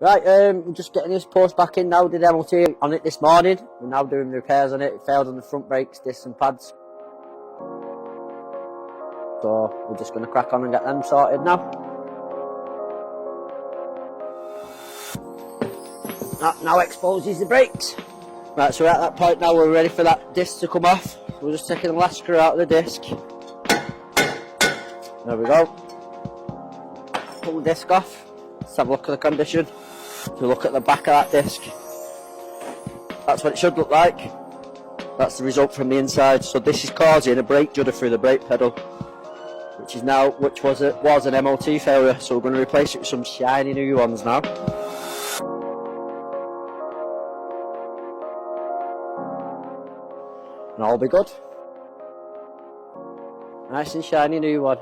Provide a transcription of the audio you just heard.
Right, I'm just getting this Porsche back in now. Did MOT on it this morning. We're now doing the repairs on it. It failed on the front brakes, discs and pads. So we're just going to crack on and get them sorted now. That now exposes the brakes. Right, so we're at that point now, we're ready for that disc to come off. We're just taking the last screw out of the disc. There we go. Pull the disc off. Let's have a look at the condition. If you look at the back of that disc, that's what it should look like. That's the result from the inside. So this is causing a brake judder through the brake pedal, which was an MOT failure. So we're going to replace it with some shiny new ones now. And all be good. Nice and shiny new one.